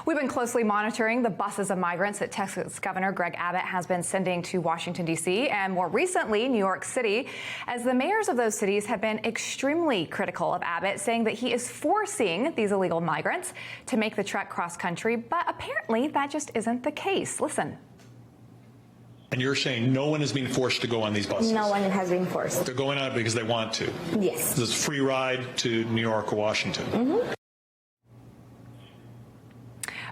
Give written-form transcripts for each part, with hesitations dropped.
We've been closely monitoring the buses of migrants that Texas Governor Greg Abbott has been sending to Washington, D.C., and more recently, New York City, as the mayors of those cities have been extremely critical of Abbott, saying that he is forcing these illegal migrants to make the trek cross country. But apparently, that just isn't the case. Listen. And you're saying no one is being forced to go on these buses? No one has been forced. They're going on it because they want to? Yes. This is a free ride to New York or Washington? Mm-hmm.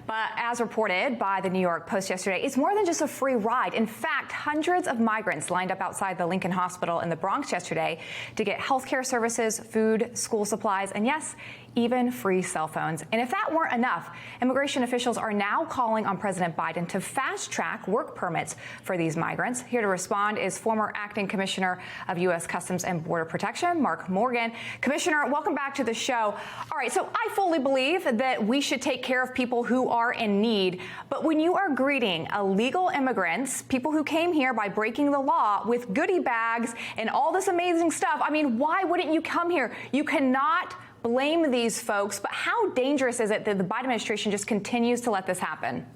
But as reported by the New York Post yesterday, it's more than just a free ride. In fact, hundreds of migrants lined up outside the Lincoln Hospital in the Bronx yesterday to get health care services, food, school supplies, and yes, even free cell phones. And if that weren't enough, immigration officials are now calling on President Biden to fast-track work permits for these migrants. Here to respond is former acting commissioner of U.S. Customs and Border Protection, Mark Morgan. Commissioner, welcome back to the show. All right, so I fully believe that we should take care of people who are in need. But when you are greeting illegal immigrants, people who came here by breaking the law, with goodie bags and all this amazing stuff, I mean, why wouldn't you come here? You cannot blame these folks, but how dangerous is it that the Biden administration just continues to let this happen?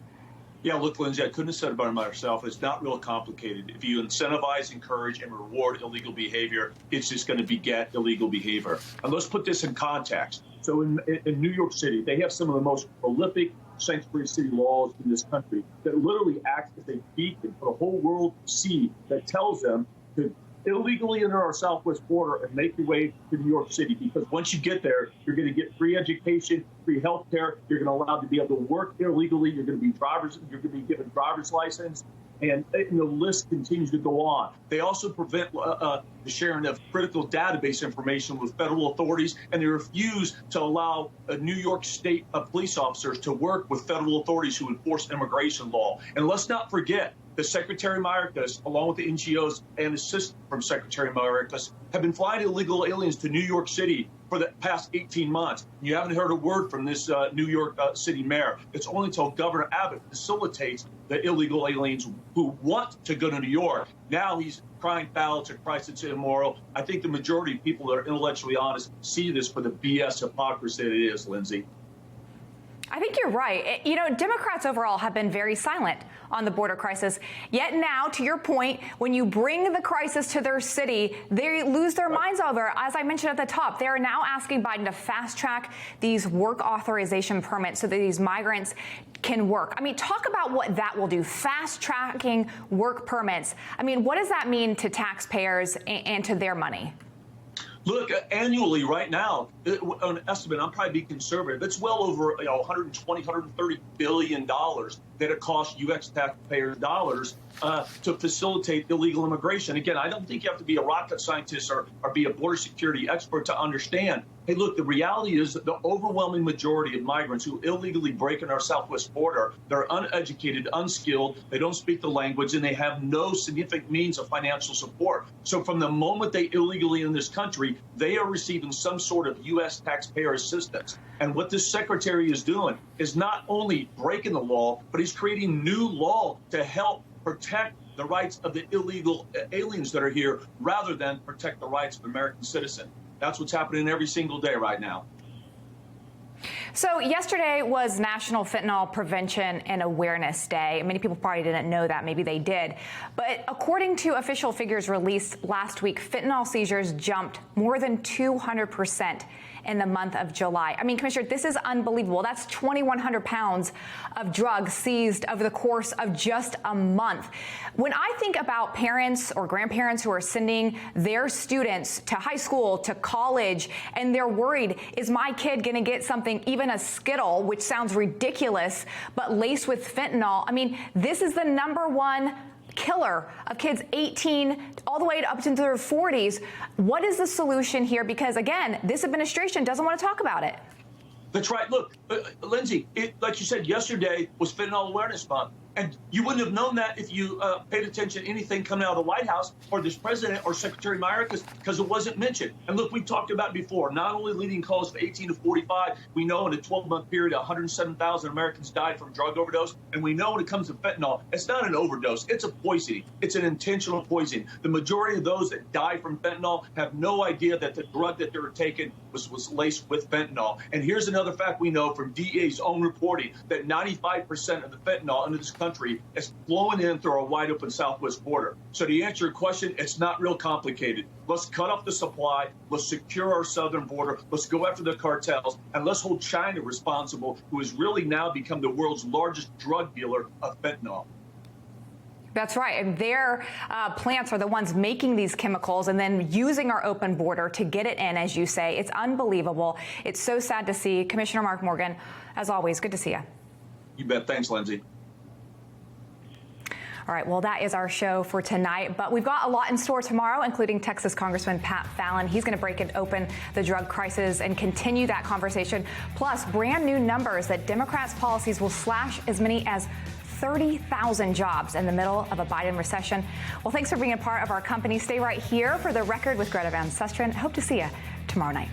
Yeah, look, Lindsay, I couldn't have said it better myself. It's not real complicated. If you incentivize, encourage, and reward illegal behavior, it's just going to beget illegal behavior. And let's put this in context. So in New York City, they have some of the most prolific sanctuary city laws in this country that literally act as a beacon for the whole world to see, that tells them to illegally enter our southwest border and make your way to New York City, because once you get there, you're going to get free education, free health care. You're going to allow to be able to work here legally. You're going to be given driver's license, and the list continues to go on. They also prevent the sharing of critical database information with federal authorities, and they refuse to allow New York State police officers to work with federal authorities who enforce immigration law. And let's not forget, the Secretary Mayorkas, along with the NGOs and assistants from Secretary Mayorkas, have been flying illegal aliens to New York City for the past 18 months. You haven't heard a word from this New York City mayor. It's only until Governor Abbott facilitates the illegal aliens who want to go to New York. Now he's crying foul to Christ, it's immoral. I think the majority of people that are intellectually honest see this for the BS hypocrisy that it is, Lindsay. I think you're right. You know, Democrats overall have been very silent on the border crisis. Yet now, to your point, when you bring the crisis to their city, they lose their minds over. As I mentioned at the top, they are now asking Biden to fast track these work authorization permits so that these migrants can work. I mean, talk about what that will do, fast tracking work permits. I mean, what does that mean to taxpayers and to their money? Look, annually right now, an estimate, I'm probably being conservative, it's well over 120, 130 billion dollars that it costs U.S. taxpayers dollars to facilitate illegal immigration. Again, I don't think you have to be a rocket scientist or be a border security expert to understand. Hey, look, the reality is that the overwhelming majority of migrants who illegally break in our southwest border, they're uneducated, unskilled, they don't speak the language, and they have no significant means of financial support. So from the moment they illegally in this country, they are receiving some sort of U.S. taxpayer assistance. And what this secretary is doing is not only breaking the law, but he's creating new law to help protect the rights of the illegal aliens that are here rather than protect the rights of American citizens. That's what's happening every single day right now. So yesterday was National Fentanyl Prevention and Awareness Day. Many people probably didn't know that. Maybe they did. But according to official figures released last week, fentanyl seizures jumped more than 200% in the month of July. I mean, Commissioner, this is unbelievable. That's 2,100 pounds of drugs seized over the course of just a month. When I think about parents or grandparents who are sending their students to high school, to college, and they're worried, is my kid going to get something, even a Skittle, which sounds ridiculous, but laced with fentanyl? I mean, this is the number one killer of kids 18 all the way up into their 40s. What is the solution here? Because, again, this administration doesn't want to talk about it. That's right. Look, Lindsay, like you said, yesterday was Fentanyl Awareness Month. And you wouldn't have known that if you paid attention to anything coming out of the White House or this president or Secretary Mayorkas, because it wasn't mentioned. And look, we've talked about it before, not only leading cause for 18 to 45, we know in a 12-month period, 107,000 Americans died from drug overdose. And we know when it comes to fentanyl, it's not an overdose, it's a poisoning. It's an intentional poisoning. The majority of those that die from fentanyl have no idea that the drug that they were taking was laced with fentanyl. And here's another fact we know from DEA's own reporting, that 95% of the fentanyl into this country is flowing in through our wide open southwest border. So to answer your question, it's not real complicated. Let's cut off the supply. Let's secure our southern border. Let's go after the cartels, and let's hold China responsible, who has really now become the world's largest drug dealer of fentanyl. That's right. And their plants are the ones making these chemicals and then using our open border to get it in, as you say. It's unbelievable. It's so sad to see. Commissioner Mark Morgan, as always, good to see you. You bet. Thanks, Lindsay. All right, well, that is our show for tonight, but we've got a lot in store tomorrow, including Texas Congressman Pat Fallon. He's going to break open the drug crisis and continue that conversation, plus brand new numbers that Democrats' policies will slash as many as 30,000 jobs in the middle of a Biden recession. Well, thanks for being a part of our company. Stay right here for The Record with Greta Van Susteren. Hope to see you tomorrow night.